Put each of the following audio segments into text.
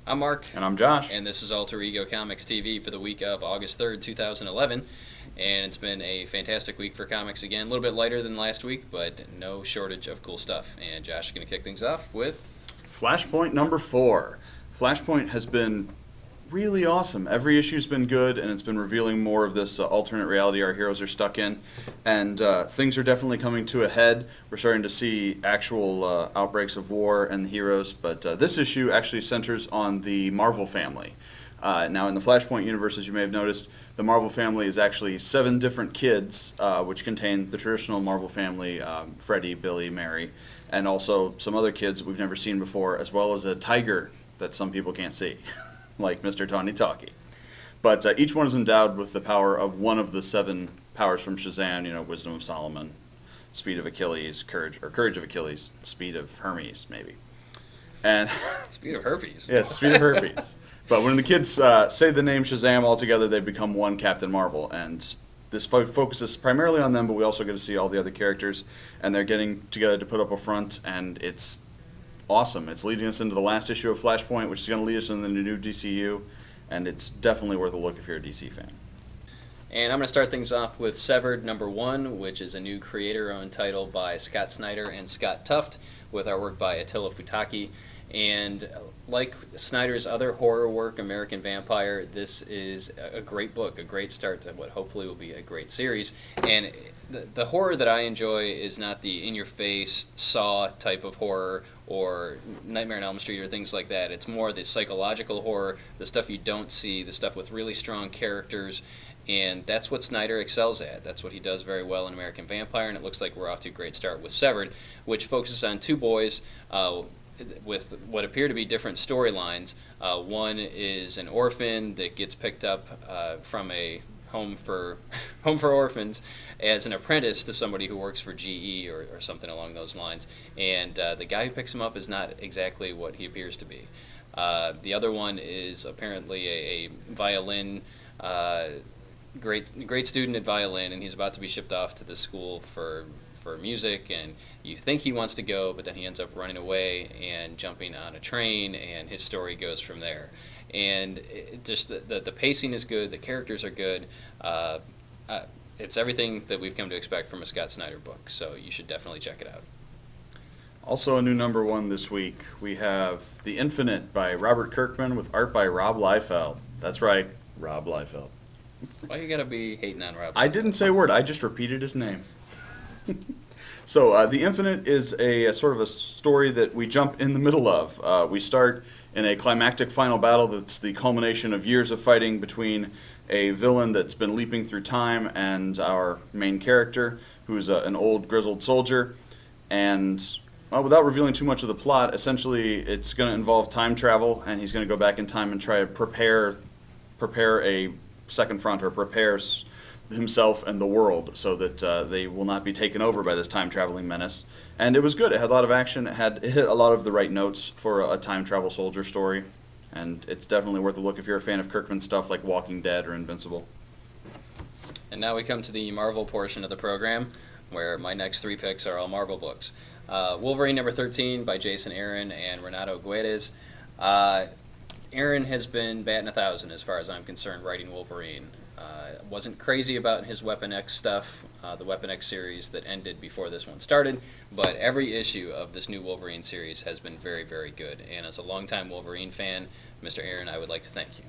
I'm Mark. And I'm Josh. And this is Alter Ego Comics TV for the week of August 3rd, 2011. And it's been a fantastic week for comics again. A little bit lighter than last week, but no shortage of cool stuff. And Josh is going to kick things off with Flashpoint number 4. Flashpoint has been really awesome. Every issue's been good, and it's been revealing more of this alternate reality our heroes are stuck in. And things are definitely coming to a head. We're starting to see actual outbreaks of war and the heroes. But this issue actually centers on the Marvel family. Now, in the Flashpoint universe, as you may have noticed, the Marvel family is actually 7 different kids, which contain the traditional Marvel family, Freddy, Billy, Mary, and also some other kids that we've never seen before, as well as a tiger that some people can't see, like Mr. Tawny Talkie. But each one is endowed with the power of one of the 7 powers from Shazam, Wisdom of Solomon, Speed of Achilles, Courage of Achilles, Speed of Hermes, maybe. And Speed of Herpes. Yes, Speed of Herpes. But when the kids say the name Shazam all together, they become one Captain Marvel. And this focuses primarily on them, but we also get to see all the other characters. And they're getting together to put up a front, and it's awesome. It's leading us into the last issue of Flashpoint, which is going to lead us into the new DCU. And it's definitely worth a look if you're a DC fan. And I'm going to start things off with Severed number 1, which is a new creator-owned title by Scott Snyder and Scott Tuft, with artwork by Attila Futaki. And like Snyder's other horror work, American Vampire, this is a great book, a great start to what hopefully will be a great series. And the horror that I enjoy is not the in-your-face Saw type of horror or Nightmare on Elm Street or things like that. It's more the psychological horror, the stuff you don't see, the stuff with really strong characters. And that's what Snyder excels at. That's what he does very well in American Vampire, and it looks like we're off to a great start with Severed, which focuses on 2 boys with what appear to be different storylines. One is an orphan that gets picked up from a home for orphans as an apprentice to somebody who works for GE or something along those lines. And the guy who picks him up is not exactly what he appears to be. The other one is apparently a violin great student at violin, and he's about to be shipped off to the school for music, and you think he wants to go, but then he ends up running away and jumping on a train, and his story goes from there. And just the pacing is good, the characters are good. It's everything that we've come to expect from a Scott Snyder book, so you should definitely check it out. Also a new number 1 this week, we have The Infinite by Robert Kirkman with art by Rob Liefeld. That's right, Rob Liefeld. Why you gotta be hating on Rob? I didn't say a word, I just repeated his name. So The Infinite is a sort of a story that we jump in the middle of. We start in a climactic final battle that's the culmination of years of fighting between a villain that's been leaping through time and our main character, who's an old grizzled soldier. And without revealing too much of the plot, essentially it's going to involve time travel, and he's going to go back in time and try to prepare a second front, or prepares himself and the world so that they will not be taken over by this time-traveling menace. And it was good. It had a lot of action. It hit a lot of the right notes for a time-travel soldier story. And it's definitely worth a look if you're a fan of Kirkman stuff like Walking Dead or Invincible. And now we come to the Marvel portion of the program, where my next 3 picks are all Marvel books. Wolverine number 13 by Jason Aaron and Renato Guedes. Aaron has been batting 1,000 as far as I'm concerned writing Wolverine. Wasn't crazy about his Weapon X stuff, the Weapon X series that ended before this one started, but every issue of this new Wolverine series has been very, very good. And as a longtime Wolverine fan, Mr. Aaron, I would like to thank you.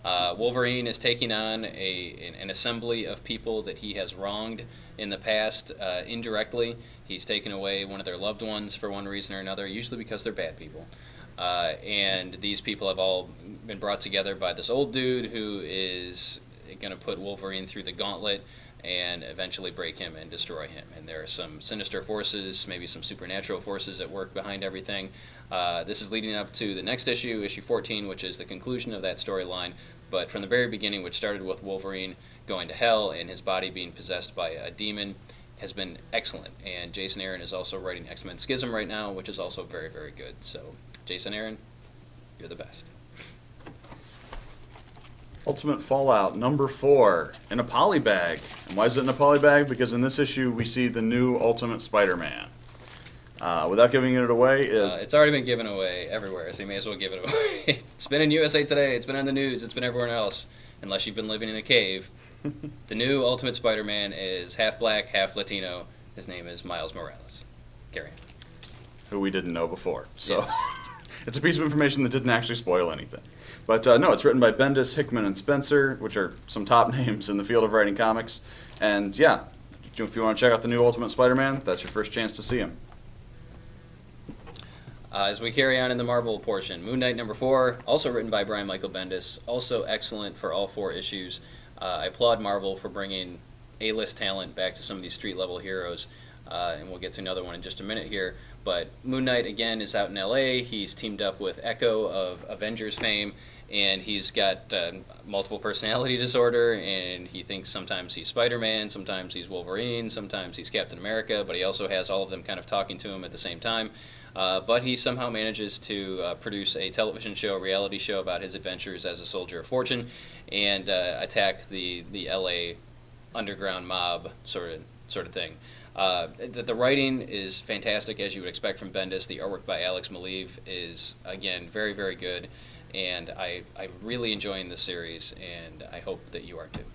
Wolverine is taking on an assembly of people that he has wronged in the past indirectly. He's taken away one of their loved ones for one reason or another, usually because they're bad people. And these people have all been brought together by this old dude who is going to put Wolverine through the gauntlet and eventually break him and destroy him. And there are some sinister forces, maybe some supernatural forces at work behind everything. This is leading up to the next issue, issue 14, which is the conclusion of that storyline. But from the very beginning, which started with Wolverine going to hell and his body being possessed by a demon, has been excellent. And Jason Aaron is also writing X-Men Schism right now, which is also very, very good. So, Jason Aaron, you're the best. Ultimate Fallout number 4 in a polybag. And why is it in a polybag? Because in this issue we see the new Ultimate Spider-Man. Without giving it away, It's already been given away everywhere, so you may as well give it away. It's been in USA Today, it's been on the news, it's been everywhere else, unless you've been living in a cave. The new Ultimate Spider-Man is half black, half Latino. His name is Miles Morales. Carry on. who we didn't know before. So Yes. it's a piece of information that didn't actually spoil anything. But no, it's written by Bendis, Hickman, and Spencer, which are some top names in the field of writing comics. And yeah, if you want to check out the new Ultimate Spider-Man, that's your first chance to see him. As we carry on in the Marvel portion, Moon Knight number 4, also written by Brian Michael Bendis, also excellent for all 4 issues. I applaud Marvel for bringing A-list talent back to some of these street-level heroes, and we'll get to another one in just a minute here. But Moon Knight, again, is out in L.A. He's teamed up with Echo of Avengers fame, and he's got multiple personality disorder, and he thinks sometimes he's Spider-Man, sometimes he's Wolverine, sometimes he's Captain America, but he also has all of them kind of talking to him at the same time. But he somehow manages to produce a television show, a reality show about his adventures as a soldier of fortune, and attack the LA underground mob sort of thing. The writing is fantastic, as you would expect from Bendis. The artwork by Alex Maleev is, again, very, very good, and I'm really enjoying this series, and I hope that you are too.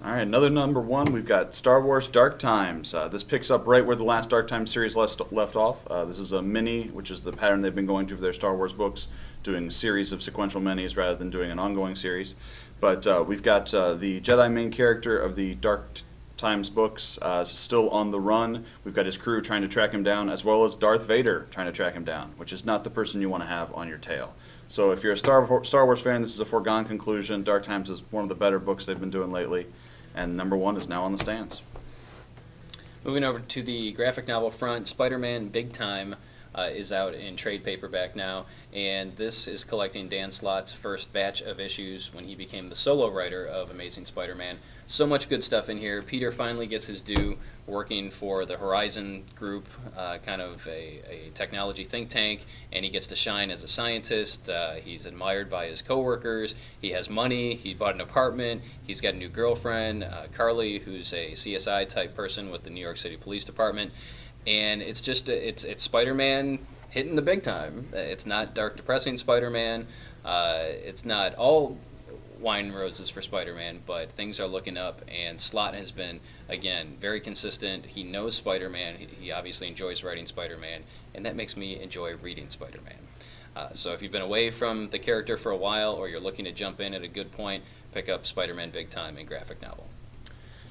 All right, another number 1, we've got Star Wars Dark Times. This picks up right where the last Dark Times series left off. This is a mini, which is the pattern they've been going to for their Star Wars books, doing a series of sequential minis rather than doing an ongoing series. But we've got the Jedi main character of the Dark Times books still on the run. We've got his crew trying to track him down, as well as Darth Vader trying to track him down, which is not the person you want to have on your tail. So if you're a Star Wars fan, this is a foregone conclusion. Dark Times is one of the better books they've been doing lately. And number 1 is now on the stands. Moving over to the graphic novel front, Spider-Man Big Time is out in trade paperback now, and this is collecting Dan Slott's first batch of issues when he became the solo writer of Amazing Spider-Man. So much good stuff in here. Peter finally gets his due working for the Horizon Group, kind of a technology think tank, and he gets to shine as a scientist. He's admired by his coworkers. He has money. He bought an apartment. He's got a new girlfriend, Carly, who's a CSI type person with the New York City Police Department. And it's just it's Spider-Man hitting the big time. It's not dark, depressing Spider-Man. It's not all wine and roses for Spider-Man, but things are looking up, and Slott has been, again, very consistent. He knows Spider-Man. He obviously enjoys writing Spider-Man, and that makes me enjoy reading Spider-Man. So if you've been away from the character for a while, or you're looking to jump in at a good point, pick up Spider-Man Big Time in graphic novel.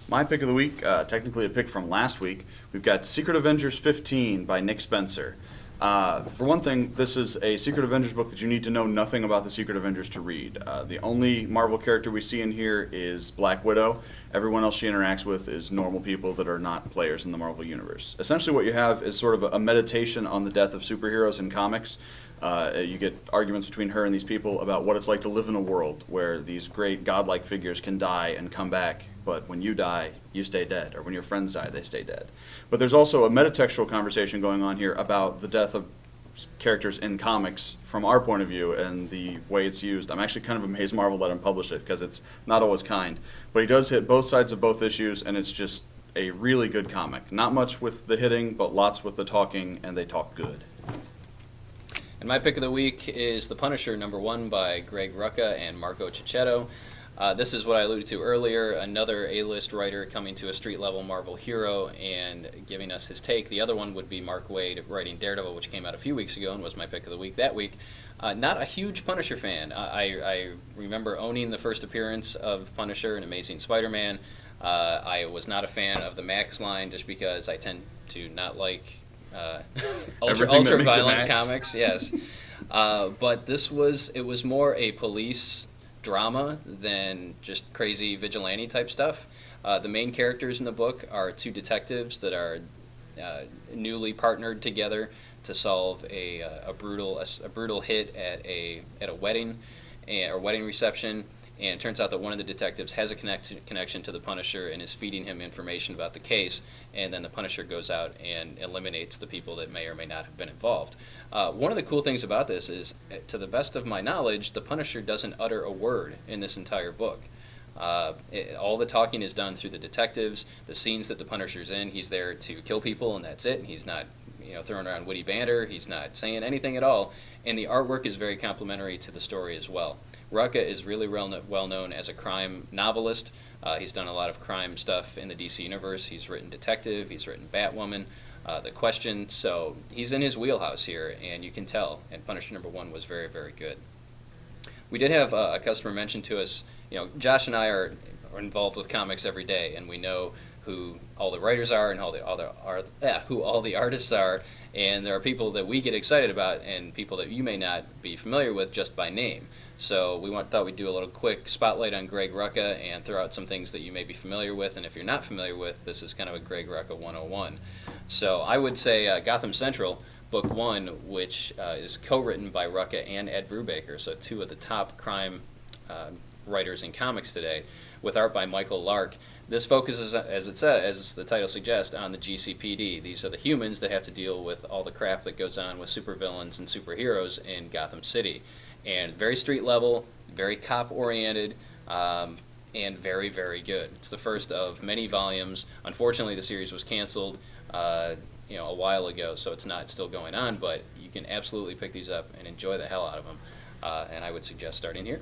My pick of the week, technically a pick from last week, we've got Secret Avengers 15 by Nick Spencer. For one thing, this is a Secret Avengers book that you need to know nothing about the Secret Avengers to read. The only Marvel character we see in here is Black Widow. Everyone else she interacts with is normal people that are not players in the Marvel Universe. Essentially what you have is sort of a meditation on the death of superheroes in comics. You get arguments between her and these people about what it's like to live in a world where these great godlike figures can die and come back, but when you die, you stay dead, or when your friends die, they stay dead. But there's also a metatextual conversation going on here about the death of characters in comics from our point of view and the way it's used. I'm actually kind of amazed Marvel let him publish it because it's not always kind. But he does hit both sides of both issues, and it's just a really good comic. Not much with the hitting, but lots with the talking, and they talk good. And my pick of the week is The Punisher, number 1 by Greg Rucka and Marco Cicchetto. This is what I alluded to earlier, another A-list writer coming to a street-level Marvel hero and giving us his take. The other one would be Mark Waid writing Daredevil, which came out a few weeks ago and was my pick of the week that week. Not a huge Punisher fan. I remember owning the first appearance of Punisher in Amazing Spider-Man. I was not a fan of the Max line just because I tend to not like ultra-violent comics. Yes. But it was more a police drama than just crazy vigilante type stuff. The main characters in the book are 2 detectives that are newly partnered together to solve a brutal hit at a wedding or wedding reception. And it turns out that one of the detectives has a connection to the Punisher and is feeding him information about the case. And then the Punisher goes out and eliminates the people that may or may not have been involved. One of the cool things about this is, to the best of my knowledge, the Punisher doesn't utter a word in this entire book. All the talking is done through the detectives. The scenes that the Punisher's in, he's there to kill people, and that's it. He's not, throwing around witty banter. He's not saying anything at all. And the artwork is very complimentary to the story as well. Rucka is really well known as a crime novelist. He's done a lot of crime stuff in the DC universe. He's written Detective. He's written Batwoman. The Question. So he's in his wheelhouse here, and you can tell. And Punisher #1 was very, very good. We did have a customer mention to us, Josh and I are involved with comics every day, and we know who all the writers are and who all the artists are, and there are people that we get excited about and people that you may not be familiar with just by name. So we thought we'd do a little quick spotlight on Greg Rucka and throw out some things that you may be familiar with, and if you're not familiar with, this is kind of a Greg Rucka 101. So I would say Gotham Central, Book 1, which is co-written by Rucka and Ed Brubaker, so two of the top crime writers in comics today, with art by Michael Lark. This focuses, as the title suggests, on the GCPD. These are the humans that have to deal with all the crap that goes on with supervillains and superheroes in Gotham City. And very street level, very cop-oriented, and very, very good. It's the first of many volumes. Unfortunately, the series was canceled a while ago, so it's still going on, but you can absolutely pick these up and enjoy the hell out of them. And I would suggest starting here.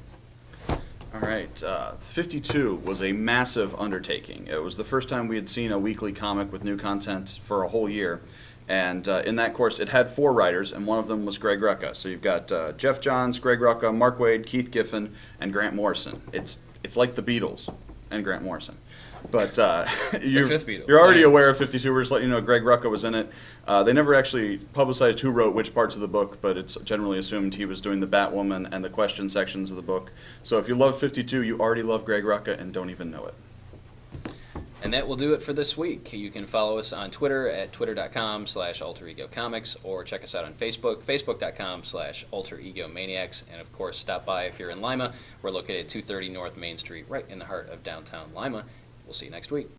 All right, 52 was a massive undertaking. It was the first time we had seen a weekly comic with new content for a whole year. And in that course, it had 4 writers, and one of them was Greg Rucka. So you've got Jeff Johns, Greg Rucka, Mark Waid, Keith Giffen, and Grant Morrison. It's like the Beatles and Grant Morrison. But you're already aware of 52. We're just letting you know Greg Rucka was in it. They never actually publicized who wrote which parts of the book, but it's generally assumed he was doing the Batwoman and the question sections of the book. So if you love 52, you already love Greg Rucka and don't even know it. And that will do it for this week. You can follow us on Twitter at twitter.com/alteregocomics, or check us out on Facebook, facebook.com/alteregomaniacs. And of course, stop by if you're in Lima. We're located at 230 North Main Street, right in the heart of downtown Lima. We'll see you next week.